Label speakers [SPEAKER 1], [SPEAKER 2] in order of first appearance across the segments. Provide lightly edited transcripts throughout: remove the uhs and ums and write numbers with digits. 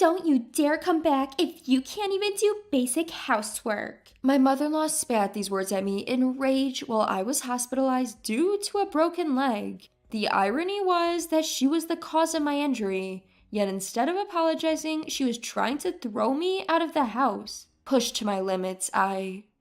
[SPEAKER 1] Don't you dare come back if you can't even do basic housework. My mother-in-law spat these words at me in rage while I was hospitalized due to a broken leg. The irony was that she was the cause of my injury, yet instead of apologizing, she was trying to throw me out of the house. Pushed to my limits,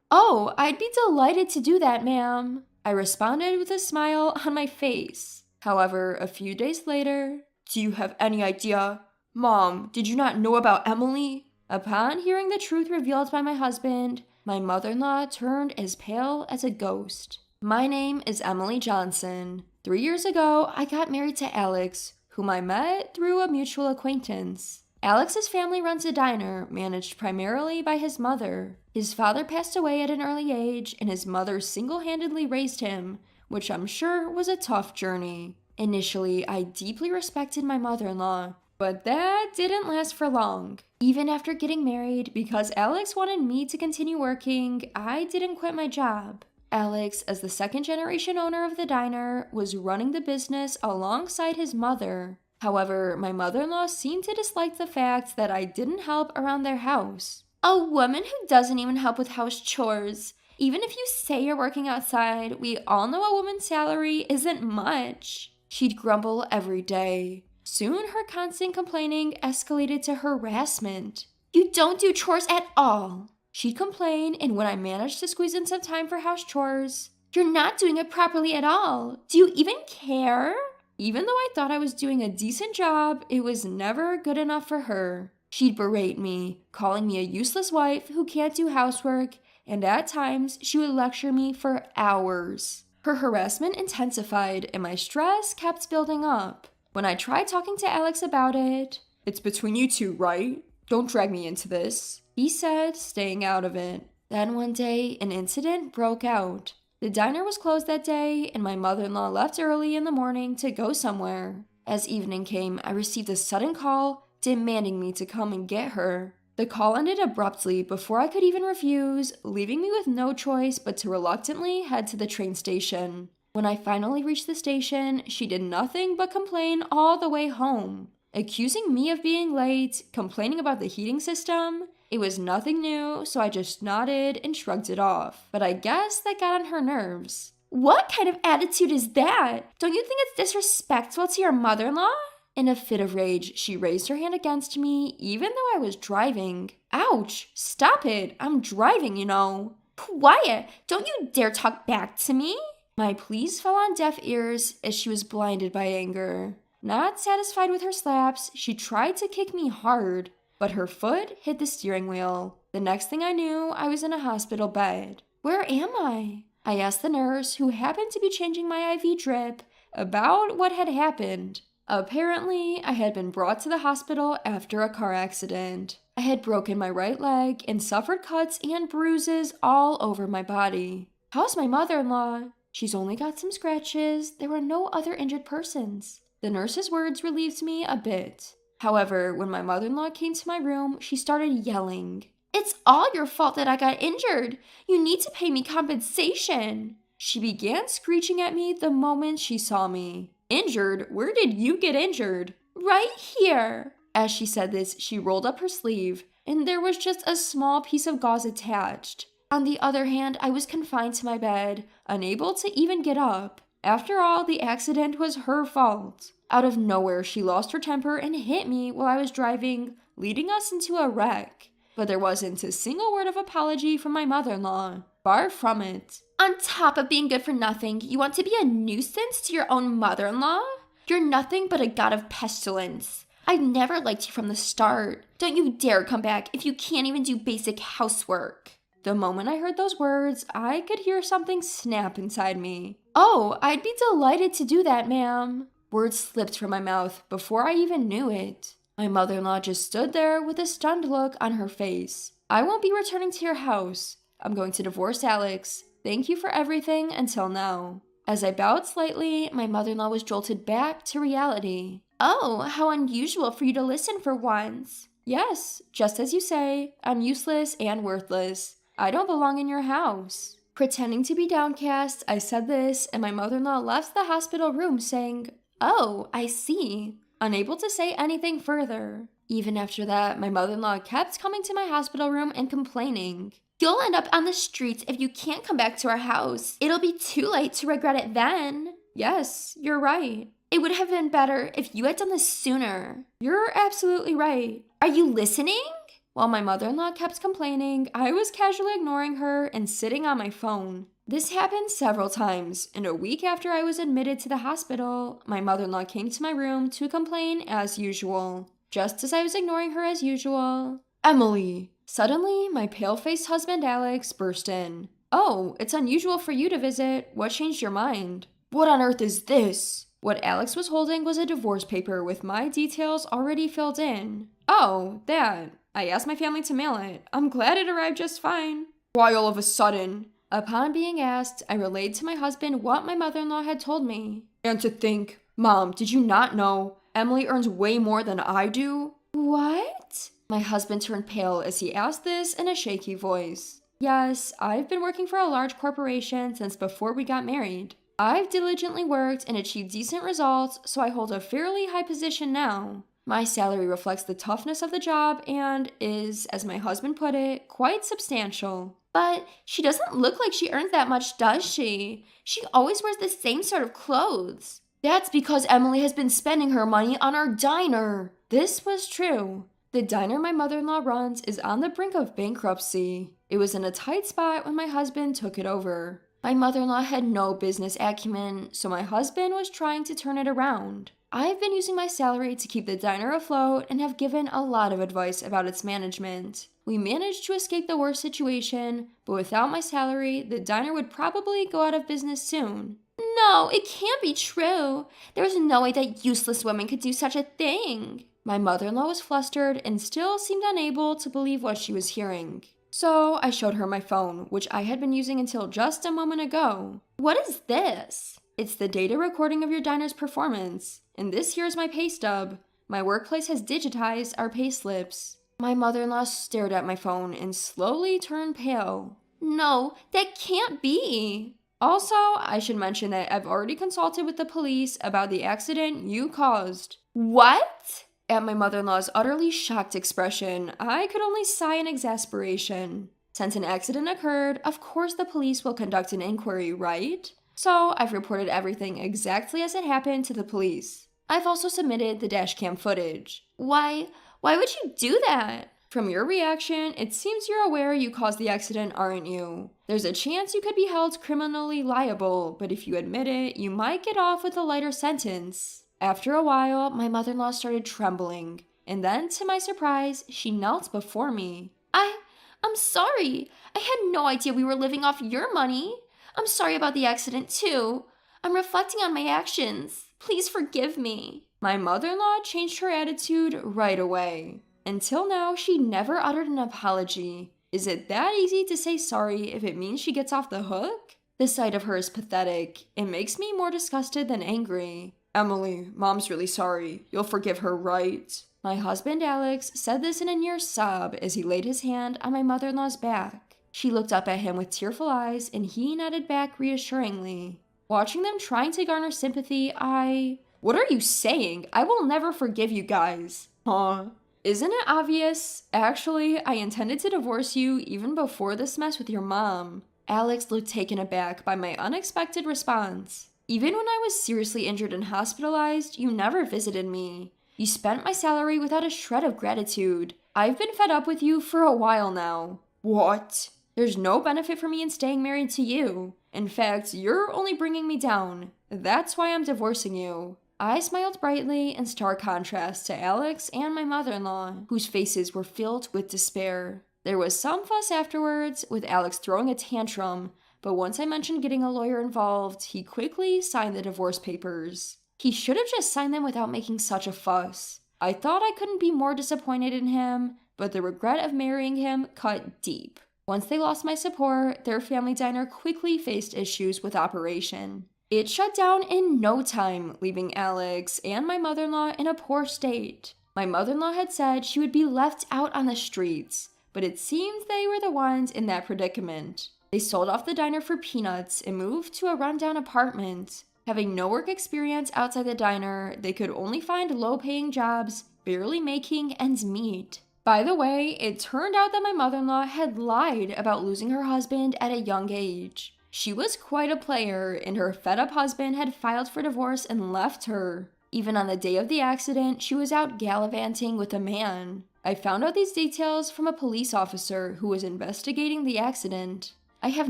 [SPEAKER 1] "Oh, I'd be delighted to do that, ma'am," I responded with a smile on my face. However, a few days later, "Do you have any idea? Mom, did you not know about Emily?" Upon hearing the truth revealed by my husband, my mother-in-law turned as pale as a ghost. My name is Emily Johnson. 3 years ago, I got married to Alex, whom I met through a mutual acquaintance. Alex's family runs a diner managed primarily by his mother. His father passed away at an early age, and his mother single-handedly raised him, which I'm sure was a tough journey. Initially, I deeply respected my mother-in-law, but that didn't last for long. Even after getting married, because Alex wanted me to continue working, I didn't quit my job. Alex, as the second-generation owner of the diner, was running the business alongside his mother. However, my mother-in-law seemed to dislike the fact that I didn't help around their house. A woman who doesn't even help with house chores. Even if you say you're working outside, we all know a woman's salary isn't much. She'd grumble every day. Soon, her constant complaining escalated to harassment. "You don't do chores at all." She'd complain, and when I managed to squeeze in some time for house chores, "You're not doing it properly at all. Do you even care?" Even though I thought I was doing a decent job, it was never good enough for her. She'd berate me, calling me a useless wife who can't do housework, and at times she would lecture me for hours. Her harassment intensified, and my stress kept building up. When I tried talking to Alex about it, "It's between you two, right? Don't drag me into this," he said, staying out of it. Then one day, an incident broke out. The diner was closed that day, and my mother-in-law left early in the morning to go somewhere. As evening came, I received a sudden call demanding me to come and get her. The call ended abruptly before I could even refuse, leaving me with no choice but to reluctantly head to the train station. When I finally reached the station, she did nothing but complain all the way home, accusing me of being late, complaining about the heating system. It was nothing new, so I just nodded and shrugged it off. But I guess that got on her nerves. "What kind of attitude is that? Don't you think it's disrespectful to your mother-in-law?" In a fit of rage, she raised her hand against me, even though I was driving. "Ouch! Stop it! I'm driving, you know." "Quiet! Don't you dare talk back to me!" My pleas fell on deaf ears as she was blinded by anger. Not satisfied with her slaps, she tried to kick me hard, but her foot hit the steering wheel. The next thing I knew, I was in a hospital bed. "Where am I?" I asked the nurse, who happened to be changing my IV drip, about what had happened. Apparently, I had been brought to the hospital after a car accident. I had broken my right leg and suffered cuts and bruises all over my body. "How's my mother-in-law?" "She's only got some scratches. There were no other injured persons." The nurse's words relieved me a bit. However, when my mother-in-law came to my room, she started yelling. "It's all your fault that I got injured. You need to pay me compensation." She began screeching at me the moment she saw me. "Injured? Where did you get injured?" "Right here." As she said this, she rolled up her sleeve, and there was just a small piece of gauze attached. On the other hand, I was confined to my bed, unable to even get up. After all, the accident was her fault. Out of nowhere, she lost her temper and hit me while I was driving, leading us into a wreck. But there wasn't a single word of apology from my mother-in-law. Far from it. "On top of being good for nothing, you want to be a nuisance to your own mother-in-law? You're nothing but a god of pestilence. I've never liked you from the start. Don't you dare come back if you can't even do basic housework." The moment I heard those words, I could hear something snap inside me. "Oh, I'd be delighted to do that, ma'am." Words slipped from my mouth before I even knew it. My mother-in-law just stood there with a stunned look on her face. "I won't be returning to your house. I'm going to divorce Alex. Thank you for everything until now." As I bowed slightly, my mother-in-law was jolted back to reality. "Oh, how unusual for you to listen for once." "Yes, just as you say, I'm useless and worthless. I don't belong in your house." Pretending to be downcast, I said this, and my mother-in-law left the hospital room saying, "Oh, I see," unable to say anything further. Even after that, my mother-in-law kept coming to my hospital room and complaining. You'll end up on the streets if you can't come back to our house. It'll be too late to regret it then. Yes, you're right. It would have been better if you had done this sooner. You're absolutely right. Are you listening? While my mother-in-law kept complaining, I was casually ignoring her and sitting on my phone. This happened several times, and a week after I was admitted to the hospital, my mother-in-law came to my room to complain as usual. Just as I was ignoring her as usual, Emily! Suddenly, my pale-faced husband Alex burst in. Oh, it's unusual for you to visit. What changed your mind? What on earth is this? What Alex was holding was a divorce paper with my details already filled in. Oh, that. I asked my family to mail it. I'm glad it arrived just fine. Why all of a sudden? Upon being asked, I relayed to my husband what my mother-in-law had told me. And to think, Mom, did you not know? Emily earns way more than I do. What? My husband turned pale as he asked this in a shaky voice. Yes, I've been working for a large corporation since before we got married. I've diligently worked and achieved decent results, so I hold a fairly high position now. My salary reflects the toughness of the job and is, as my husband put it, quite substantial. But she doesn't look like she earns that much, does she? She always wears the same sort of clothes. That's because Emily has been spending her money on our diner. This was true. The diner my mother-in-law runs is on the brink of bankruptcy. It was in a tight spot when my husband took it over. My mother-in-law had no business acumen, so my husband was trying to turn it around. I've been using my salary to keep the diner afloat and have given a lot of advice about its management. We managed to escape the worst situation, but without my salary, the diner would probably go out of business soon. No, it can't be true. There's no way that useless women could do such a thing. My mother-in-law was flustered and still seemed unable to believe what she was hearing. So I showed her my phone, which I had been using until just a moment ago. What is this? It's the data recording of your diner's performance, and this here is my pay stub. My workplace has digitized our pay slips. My mother-in-law stared at my phone and slowly turned pale. No, that can't be. Also, I should mention that I've already consulted with the police about the accident you caused. What? At my mother-in-law's utterly shocked expression, I could only sigh in exasperation. Since an accident occurred, of course the police will conduct an inquiry, right? So I've reported everything exactly as it happened to the police. I've also submitted the dashcam footage. Why would you do that? From your reaction, it seems you're aware you caused the accident, aren't you? There's a chance you could be held criminally liable, but if you admit it, you might get off with a lighter sentence. After a while, my mother-in-law started trembling, and then, to my surprise, she knelt before me. I'm sorry. I had no idea we were living off your money. I'm sorry about the accident, too. I'm reflecting on my actions. Please forgive me. My mother-in-law changed her attitude right away. Until now, she never uttered an apology. Is it that easy to say sorry if it means she gets off the hook? The sight of her is pathetic. It makes me more disgusted than angry. Emily, Mom's really sorry. You'll forgive her, right? My husband, Alex, said this in a near sob as he laid his hand on my mother-in-law's back. She looked up at him with tearful eyes, and he nodded back reassuringly. Watching them trying to garner sympathy, What are you saying? I will never forgive you guys. Huh? Isn't it obvious? Actually, I intended to divorce you even before this mess with your mom. Alex looked taken aback by my unexpected response. Even when I was seriously injured and hospitalized, you never visited me. You spent my salary without a shred of gratitude. I've been fed up with you for a while now. What? There's no benefit for me in staying married to you. In fact, you're only bringing me down. That's why I'm divorcing you. I smiled brightly in stark contrast to Alex and my mother-in-law, whose faces were filled with despair. There was some fuss afterwards, with Alex throwing a tantrum, but once I mentioned getting a lawyer involved, he quickly signed the divorce papers. He should have just signed them without making such a fuss. I thought I couldn't be more disappointed in him, but the regret of marrying him cut deep. Once they lost my support, their family diner quickly faced issues with operation. It shut down in no time, leaving Alex and my mother-in-law in a poor state. My mother-in-law had said she would be left out on the streets, but it seems they were the ones in that predicament. They sold off the diner for peanuts and moved to a rundown apartment. Having no work experience outside the diner, they could only find low-paying jobs barely making ends meet. By the way, it turned out that my mother-in-law had lied about losing her husband at a young age. She was quite a player, and her fed-up husband had filed for divorce and left her. Even on the day of the accident, she was out gallivanting with a man. I found out these details from a police officer who was investigating the accident. I have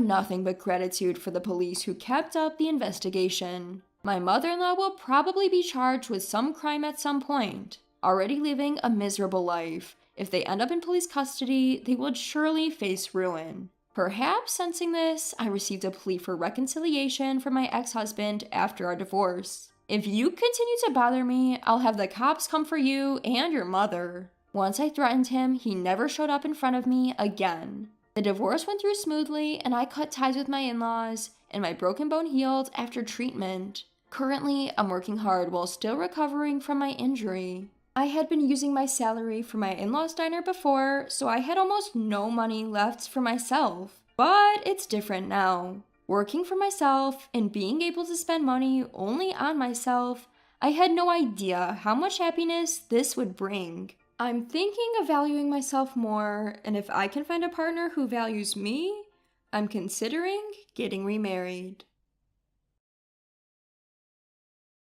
[SPEAKER 1] nothing but gratitude for the police who kept up the investigation. My mother-in-law will probably be charged with some crime at some point, already living a miserable life. If they end up in police custody, they will surely face ruin. Perhaps sensing this, I received a plea for reconciliation from my ex-husband after our divorce. If you continue to bother me, I'll have the cops come for you and your mother. Once I threatened him, he never showed up in front of me again. The divorce went through smoothly, and I cut ties with my in-laws, and my broken bone healed after treatment. Currently, I'm working hard while still recovering from my injury. I had been using my salary for my in-laws diner before, so I had almost no money left for myself. But it's different now. Working for myself and being able to spend money only on myself, I had no idea how much happiness this would bring. I'm thinking of valuing myself more, and if I can find a partner who values me, I'm considering getting remarried.